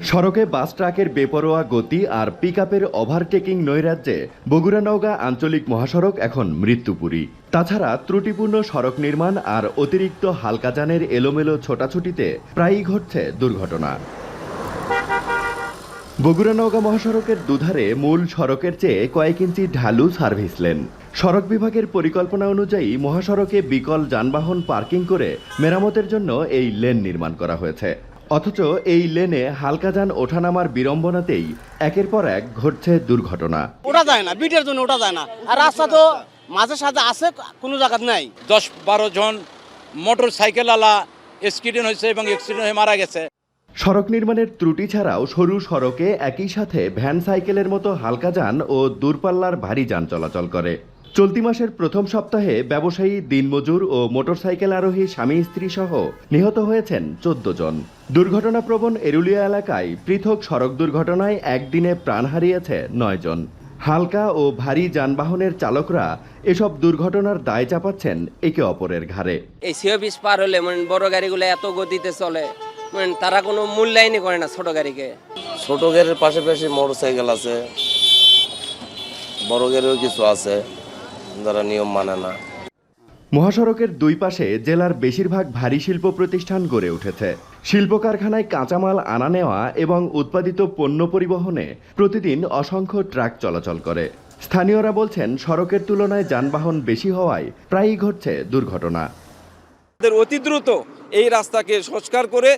সড়কে বাস ট্রাকের বেপরোয়া গতি আর পিকআপের ওভারটেকিং নৈরাজ্যে বগুড়া-নওগাঁ আঞ্চলিক মহাসড়ক এখন মৃত্যুপুরী। তাছাড়া ত্রুটিপূর্ণ সড়ক নির্মাণ আর অতিরিক্ত হালকা যানের এলোমেলো ছোটাছুটিতে প্রায়ই ঘটছে দুর্ঘটনা। বগুড়া-নওগাঁ মহাসড়কের দুধারে মূল সড়কের চেয়ে কয়েক ইঞ্চি ঢালু সার্ভিস লেন। সড়ক বিভাগের পরিকল্পনা অনুযায়ী মহাসড়কে বিকল যানবাহন পার্কিং করে মেরামতের জন্য এই লেন নির্মাণ করা হয়েছে। অথচ এই লেনে হালকা যান ওঠানামার বিড়ম্বনাতেই একের পর এক ঘটছে দুর্ঘটনা। ওটা যায় না, বিটের জন্য ওটা যায় না। আর রাস্তা তো মাঝে সাথে আছে, কোনো জায়গা নাই। 10-12 জন মোটর সাইকেলওয়ালা অ্যাক্সিডেন্ট হয়েছে এবং অ্যাক্সিডেন্ট হয়ে মারা গেছে। সড়ক নির্মাণের ত্রুটি ছাড়াও সরু সড়কে একই সাথে ভ্যান সাইকেলের মতো হালকা যান ও দূরপাল্লার ভারী যান চলাচল করে। চলতি মাসের প্রথম সপ্তাহে ব্যবসায়ী, দিনমজুর ও মোটরসাইকেল আরোহী স্বামী স্ত্রী সহ নিহত হয়েছেন 14 জন। দুর্ঘটনাপ্রবণ এরুলিয়া এলাকায় পৃথক সড়ক দুর্ঘটনায় একদিনে প্রাণ হারিয়েছে 9 জন। হালকা ও ভারী যানবাহনের চালকরা এসব দুর্ঘটনার দায় চাপাচ্ছেন একে অপরের ঘাড়ে। এই সিও পার হলে বড় গাড়িগুলো এত গতিতে চলে, তারা কোনো মূল্যায়নই করে না ছোট গাড়িকে। ছোট গাড়ির পাশাপাশি মোটরসাইকেল আছে, বড় গাড়িও কিছু আছে যারা নিয়ম মানে না। মহাসড়কের দুই পাশে জেলার বেশিরভাগ ভারী শিল্প প্রতিষ্ঠান গড়ে উঠেছে। শিল্প কারখানায় কাঁচামাল আনা নেওয়া এবং উৎপাদিত পণ্য পরিবহনে প্রতিদিন অসংখ্য ট্রাক চলাচল করে। স্থানীয়রা বলছেন, সড়কের তুলনায় যানবাহন বেশি হওয়ায় প্রায়ই ঘটছে দুর্ঘটনা। অতি দ্রুত এই রাস্তাকে সংস্কার করে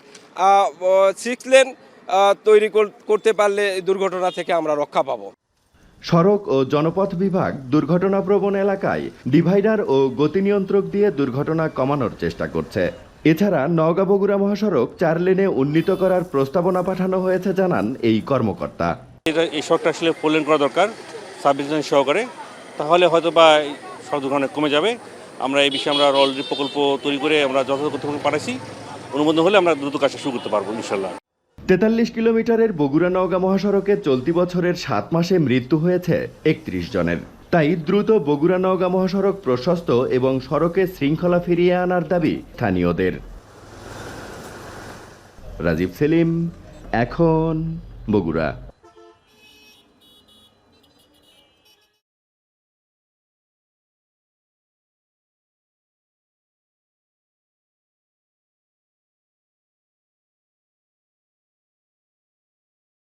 6 লেন তৈরি করতে পারলে দুর্ঘটনা থেকে আমরা রক্ষা পাবো। সড়ক ও জনপথ বিভাগ দুর্ঘটনাপ্রবণ এলাকায় ডিভাইডার ও গতি নিয়ন্ত্রক দিয়ে দুর্ঘটনা কমানোর চেষ্টা করছে। এছাড়া নওগাঁ-বগুড়া মহাসড়ক 4 লেনে উন্নীত করার প্রস্তাবনা পাঠানো হয়েছে জানান এই কর্মকর্তা। এই সড়কটা আসলে 4 লেন করা দরকার সার্ভিস লেন সহকারে, তাহলে হয়তো বা সড়ক দুর্ঘটনা কমে যাবে। আমরা এই বিষয়ে আমরা অলরেডি প্রকল্প তৈরি করে আমরা যথাযথ পাঠাইছি। অনুমোদন হলে আমরা দ্রুত কাজটা শুরু করতে পারবো ইনশাল্লাহ। 43 কিলোমিটারের বগুড়া-নওগাঁ মহাসড়কে চলতি বছরের 7 মাসে মৃত্যু হয়েছে 31 জনের। তাই দ্রুত বগুড়া-নওগাঁ মহাসড়ক প্রশস্ত এবং সড়কে শৃঙ্খলা ফিরিয়ে আনার দাবি স্থানীয়দের। রাজীব সেলিম, এখন বগুড়া।